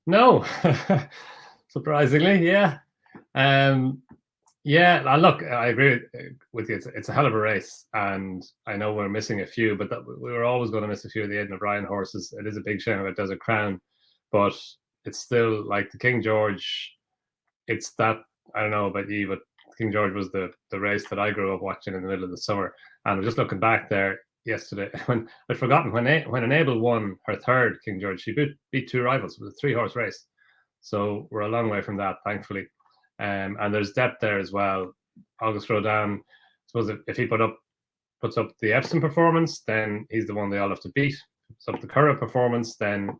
No, surprisingly, yeah. Yeah, look, I agree with you. It's a hell of a race, and I know we're missing a few, but we were always going to miss a few of the Aidan O'Brien horses. It is a big shame if it does a crown, but it's still like the King George. It's that, I don't know about you, but King George was the race that I grew up watching in the middle of the summer. And just looking back there yesterday, when I'd forgotten when Enable won her third King George, she beat two rivals. It was a 3-horse race, so we're a long way from that, thankfully. And there's depth there as well. August Rodin, I suppose if he puts up the Epsom performance, then he's the one they all have to beat. So if the Curragh performance, then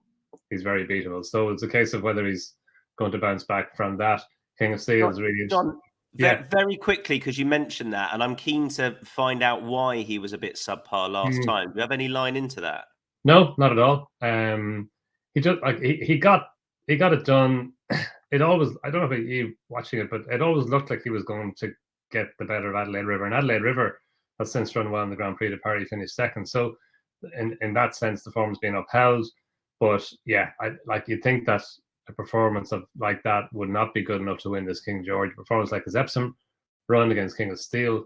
he's very beatable. So it's a case of whether he's going to bounce back from that. King of Steel is really Donn, very quickly, because you mentioned that, and I'm keen to find out why he was a bit subpar last time. Do you have any line into that? No, not at all. He just he got it done. It always, I don't know about you watching it, but it always looked like he was going to get the better of Adelaide River. And Adelaide River has since run well in the Grand Prix de Paris, finished second. So in that sense, the form's been upheld. But yeah, you'd think that a performance like that would not be good enough to win this King George. A performance like his Epsom run against King of Steel,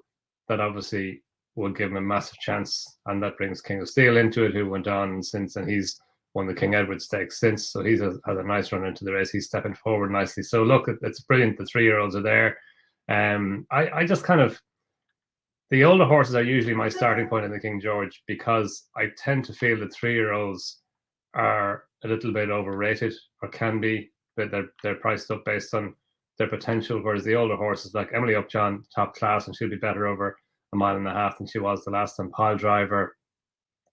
that obviously would give him a massive chance, and that brings King of Steel into it, who went on since, and he's won the King Edward Stakes since, so he's has a nice run into the race. He's stepping forward nicely. So look, it's brilliant. The 3-year-olds are there. I just kind of, the older horses are usually my starting point in the King George, because I tend to feel the 3-year-olds are a little bit overrated, or can be, but they're priced up based on their potential, whereas the older horses like Emily Upjohn, top class, and she'll be better over a mile and a half than she was the last time. Pile Driver,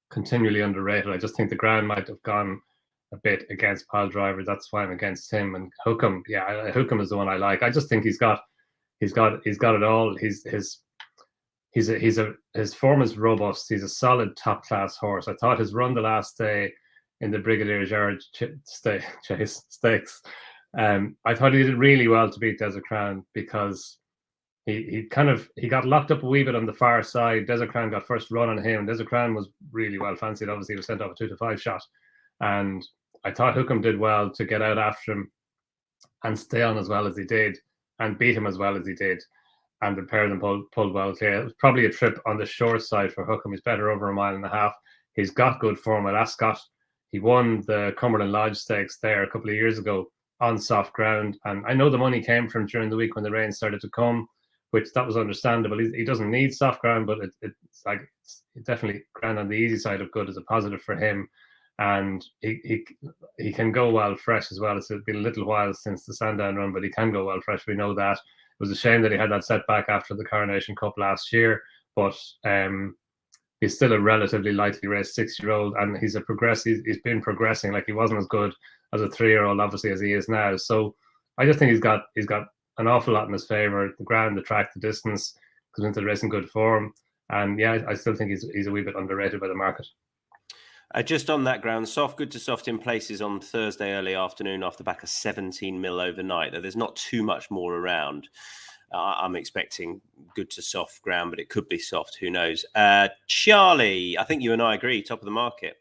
continually underrated. I just think the ground might have gone a bit against Pile Driver. That's why I'm against him. And Hookham, yeah, Hookham is the one I like. I just think he's got it all. His form is robust. He's a solid top class horse. I thought his run the last day in the Brigadier Gerard Chase Stakes, I thought he did really well to beat Desert Crown, because he got locked up a wee bit on the far side. Desert Crown got first run on him. Desert Crown was really well fancied. Obviously, he was sent off a 2-5 shot, and I thought Hookham did well to get out after him and stay on as well as he did, and beat him as well as he did. And the pair of them pulled well clear. It was probably a trip on the short side for Hookham. He's better over a mile and a half. He's got good form at Ascot. He won the Cumberland Lodge Stakes there a couple of years ago on soft ground. And I know the money came from during the week when the rain started to come, which that was understandable. He doesn't need soft ground, but it's definitely ground on the easy side of good is a positive for him. And he can go well fresh as well. It's been a little while since the Sandown run, but he can go well fresh. We know that. It was a shame that he had that setback after the Coronation Cup last year, but he's still a relatively lightly raced 6-year-old, and he's been progressing. Like, he wasn't as good as a 3-year-old, obviously, as he is now. So I just think he's got an awful lot in his favour. The ground, the track, the distance, comes into the race in good form. And yeah, I still think he's a wee bit underrated by the market. Just on that ground, soft, good to soft in places on Thursday early afternoon off the back of 17 mil overnight. There's not too much more around. I'm expecting good to soft ground, but it could be soft. Who knows? Charlie, I think you and I agree, top of the market.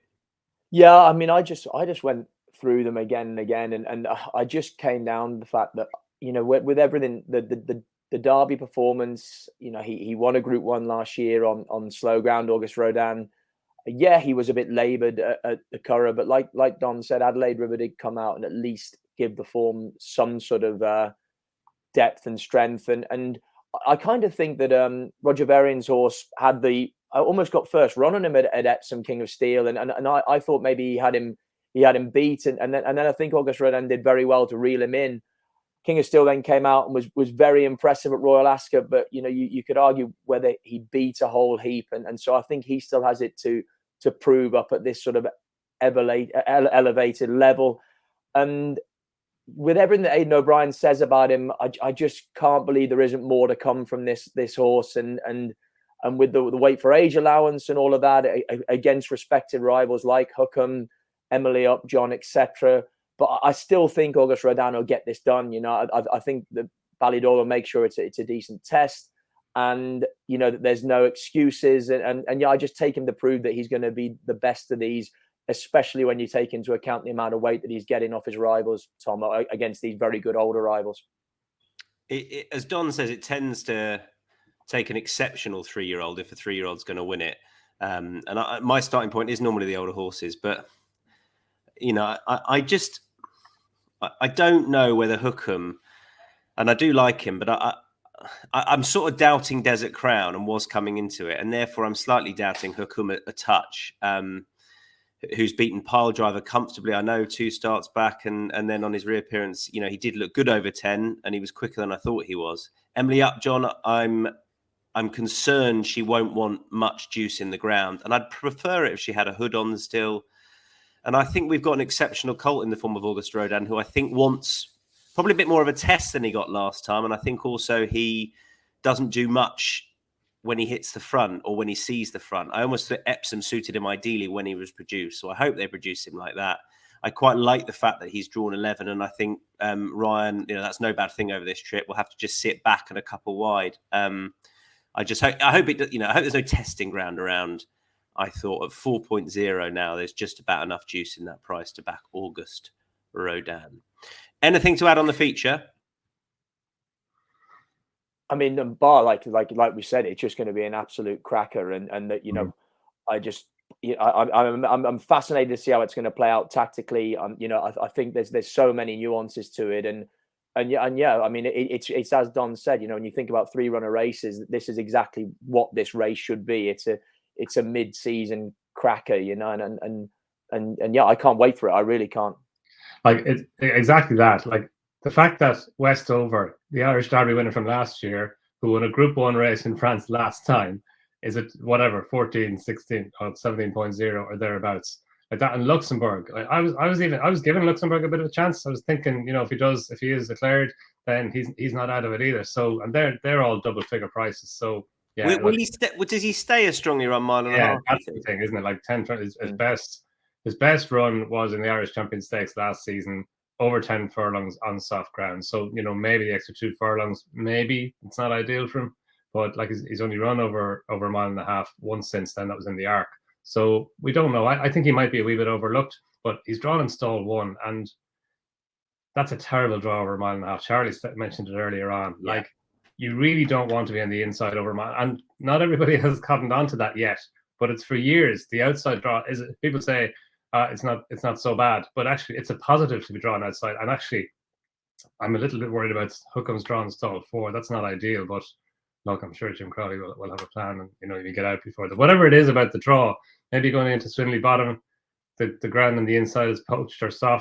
Yeah, I mean, I just went through them again and again, and I just came down to the fact that, you know, with everything, the Derby performance, you know, he won a Group 1 last year on slow ground, August Rodin. Yeah, he was a bit laboured at the Curragh, but like Donn said, Adelaide River did come out and at least give the form some sort of depth and strength. And I kind of think that Roger Varian's horse had I almost got first run on him at Epsom, King of Steel, and I thought maybe he had him beat, and then I think August Rodin did very well to reel him in. King of Steel then came out and was very impressive at Royal Ascot, but you know, you could argue whether he beat a whole heap, and so I think he still has it to prove up at this sort of elevated level. And with everything that Aidan O'Brien says about him, I just can't believe there isn't more to come from this horse, and with the weight for age allowance and all of that against respected rivals like Hookham, Emily Upjohn, etc. But I still think August Rodin will get this done. You know, I think that Ballydor will make sure it's a decent test, and you know that there's no excuses. And yeah, I just take him to prove that he's going to be the best of these especially when you take into account the amount of weight that he's getting off his rivals, Tom, against these very good older rivals. As Donn says, it tends to take an exceptional 3-year-old if a 3-year-old's going to win it. My starting point is normally the older horses, but I don't know whether Hookham, and I do like him, but I'm sort of doubting Desert Crown and was coming into it, and therefore I'm slightly doubting Hookham a touch. Who's beaten Pile Driver comfortably, I know, 2 starts back, and then on his reappearance, he did look good over 10, and he was quicker than I thought he was. Emily Upjohn, I'm concerned she won't want much juice in the ground, and I'd prefer it if she had a hood on still. And I think we've got an exceptional colt in the form of August Rodin, who I think wants probably a bit more of a test than he got last time, and I think also he doesn't do much when he hits the front or when he sees the front. I almost thought Epsom suited him ideally when he was produced. So I hope they produce him like that. I quite like the fact that he's drawn 11. And I think Ryan, that's no bad thing over this trip. We'll have to just sit back and a couple wide. I hope there's no testing ground around. I thought at 4.0 now, there's just about enough juice in that price to back August Rodin. Anything to add on the feature? I mean, the bar, like we said, it's just going to be an absolute cracker, and that I'm fascinated to see how it's going to play out tactically. I think there's so many nuances to it, and yeah, I mean, it's as Donn said, when you think about 3-runner races, this is exactly what this race should be. It's a mid-season cracker, and yeah, I can't wait for it. I really can't. Like it's exactly that. Like the fact that Westover, the Irish Derby winner from last year, who won a Group 1 race in France last time, is it whatever 14, 16, or 17.0 or thereabouts, like that in Luxembourg. I was giving Luxembourg a bit of a chance. I was thinking, if he is declared, then he's not out of it either. So, and they're all double figure prices. So yeah, does he stay a strongly run mile and a half? That's the thing, isn't it? Like 10, his best run was in the Irish Champion Stakes last season, over 10 furlongs on soft ground. So, maybe the extra 2 furlongs, maybe it's not ideal for him, but like he's only run over a mile and a half once since then. That was in the Arc. So we don't know. I think he might be a wee bit overlooked, but he's drawn in stall 1, and that's a terrible draw over a mile and a half. Charlie mentioned it earlier on. Yeah. Like, you really don't want to be on the inside over a mile, and not everybody has cottoned on to that yet, but it's for years. The outside draw is, people say, it's not so bad, but actually it's a positive to be drawn outside. And actually, I'm a little bit worried about Hookham's drawn stall 4. That's not ideal, but look, I'm sure Jim Crowley will have a plan, and you get out before whatever it is about the draw. Maybe going into Swinley Bottom, the ground on the inside is poached or soft